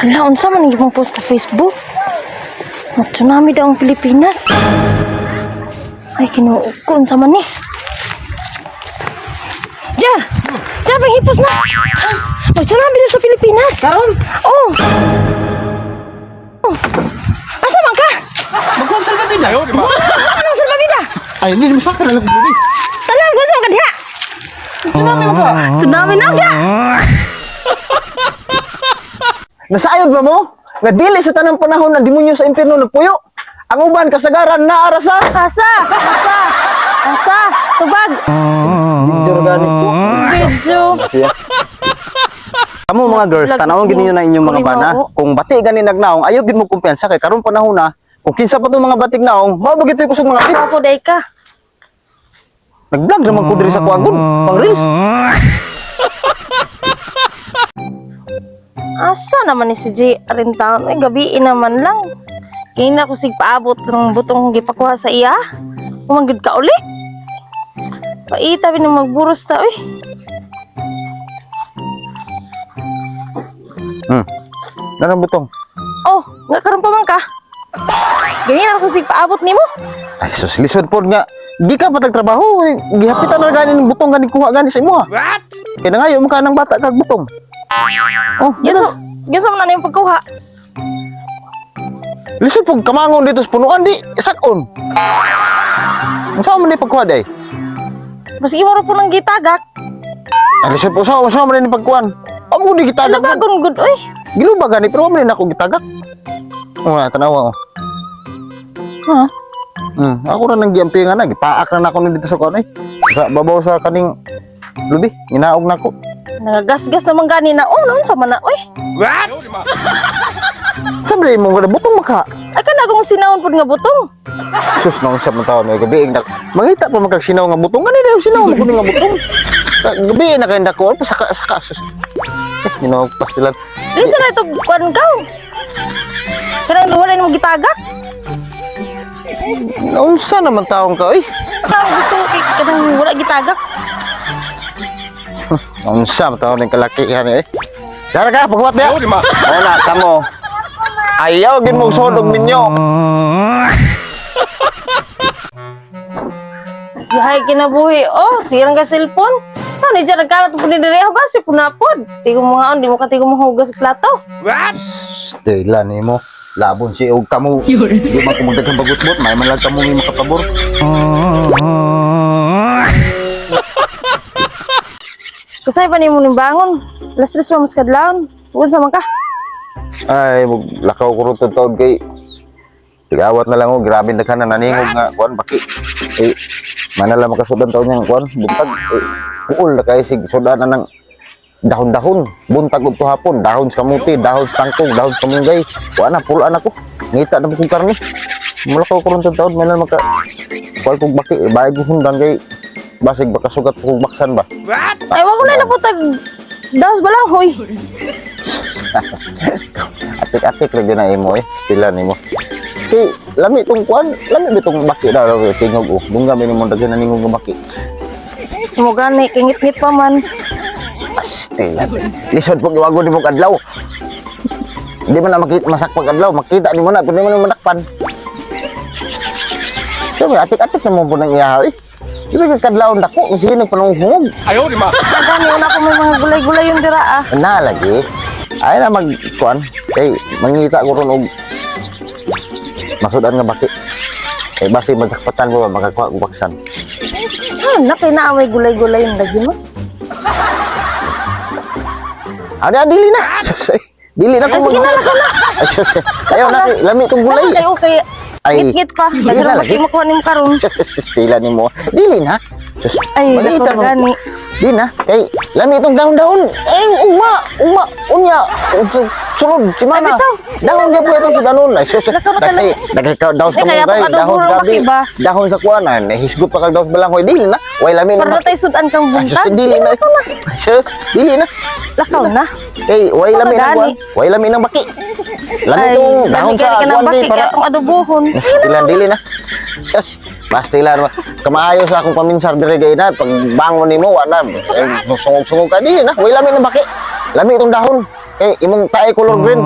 Ala, unsa man ang ipong post sa Facebook? Tsunami daw ang Pilipinas. Ay, kinuuko. Unsa man ni? Ja! Ja, panghipos na! Mag-tsunami daw sa Pilipinas. Karon? Oh! Oh! Asa man ka? Magkuhan sa labida. Anong salbabida? Ay, hindi mo sakar lang bubi. Talang, gusto ka diha! Tsunami mo ka. Tsunami na ka! Nasayod ba mo? Nga dili sa tanang panahon na demonyo sa impyerno nagpuyo. Ang uban kasagaran na arasa. Asa! Asa! Asa! Tubag! Video organic po. Video! Kamu mga girls, tanawon gid ninyo na inyong mga bana. Kung bati gani nagnaong, ayaw gid mo kumpiyansa kay karon panahon na. Kung kinsa pa tong mga batik naong, mao ba gitoy kusog mga pit. Ako day ka. Nag-vlog naman ko diri sa kuagon, pang reels. Asa naman ni si J. Arintaon? Ay, gabiin naman lang. Kaya ko sig paabot ng butong gipakuha sa iya. Kumanggid ka uli. Paita bin magburos ta, uy. Nanang butong. Oh, nga karon pa man ka. Ganyan ako sig paabot nimo. Ay sus, lisod pod nga. Di ka pa nagtrabaho, gihapitan na gani ng butong gani kuha gani sa imo. What? Kaya na ngayon mukha ng bata kag butong. Oh, Yan sa man na yung pagkuha. lisod pog kamangon dito sa punuan di sakon. Unsa man ni pagkuha day? Mas iwaro po ng gitagak. Ay lisod po sa man ni pagkuan. Amo di Ano gitagak. ba gud uy? Giluba gani pero man ako gitagak. Oh, tanawa oh. Ha? Ako ra nang giampingan na, gipaak na nako ni dito sa kuan ay. Sa babaw sa kaning lubi, ginaog nako. Nagagasgas naman gani na. Oh, noon sa man na uy. Sabi mo nga butong maka. Ay kana kung sinawon pud nga butong. Sus nang sa taon may gabi na. Mangita pa magkagsinaw nga butong. Ano daw sinaw mo nga butong? Gabi na kay ndako pa saka sus. Ginaog pastilan. Lisa na ito kuan ka. Kanang luwalay mo gitagak. Unsa naman taong ka oy? Tao gusto mo kay kanang wala gitagak. Unsa taong ning kalakihan eh. Dara ka pagwat ya. Wala kamo. Ayaw gid mo sodog ninyo. Yahay kinabuhi. Oh, sirang ka cellphone. Ano ni dyan nagkalat po ni Direho ba? Si punapod. Tigo mo nga on, di mo ka tigo mo hugas sa plato. Stella nimo. Labon si og kamo. Di man ko magdaghang bagot-bot, may man lang kamo ni makapabor. Kasay pa ni mo ning bangon. Alas 3 pa mas kadlawon. Unsa man ka? Ay, lakaw ko rin taon kay tigawat na lang o, grabe na ka na naningog nga, kuan, baki. Eh, manala makasudan taon niyang, kuan, buntag. Eh, uol na kayo, sudan na ng dahon-dahon, buntag ug tuhapon, dahon sa kamuti, dahon sa tangkong, dahon sa munggay. Kuan na, pulaan ako. Ngita na kong karni. Malakaw ko rin taon, manala maka, kuan kong baki, eh, bahay ko hundan kay, basig baka sugat kong baksan ba? Ay, wag ko na naputag. Daos ba lang, hoy? Atik-atik lagi na imo eh, sila nimo. Si lami tong kuan, lami bitong baki daw tingog oh. Bunga mi nimo daghan ningog nga baki. Mo gani kingit-ngit pa man. Stella. Lisod pag iwago nimo kadlaw. Di man na makita masakpag kadlaw, makita nimo na kundi man manakpan. So, atik-atik na mo po nang iyahaw eh. Di ba kadlaw dako, sige nagpanunghungog. Ayaw, di ma. Gani una ko may mga gulay-gulay yung dira ah. Na lagi. Ay na magkuan. Kay mangita ko ron og masudan nga baki. Eh basi magkapatan mo makakuha og baksan. Nakay na may gulay-gulay yung lagi mo. Ada dili na. Dili na ko. Sige na lang na. Ayo na lami tong gulay. Ay, okay. Ay, Ngit-ngit pa. sige Daghan na lagi lagi. mo kuha nimo karon. Stila nimo. Dili na. Ay, Malita dako mo. gani. Di na. Kay lami itong dahon-dahon. Ay, uma, unya. Sunod, si mana. Ay, bitaw. Dahon niya po itong sudanon. Ay, sus, Lakaw na dagay, dagay ka daw sa Kaya mungay, itong dahon adobong gabi, makiba. dahon sa kuwanan, hisgot pa kag daw sa balanghoy. Dili na. Way lami na. Para tayo sudan kang Ay, sus, buntag. dili na. Sus, dili na. Lakaw na. Kay, way lami ng Gani. kuwan. Way lami ng baki. Lami Ay, itong dahon lami sa ka ng kuwan baki kay kaya para. itong adobohon. Stilan dili na. Sus, bastilan mo. Kamaayo sa akong paminsar dire gay na pag bangon nimo wala sungog-sungog ka dili na. Way lami ng baki. Lami itong dahon. imong tae color green.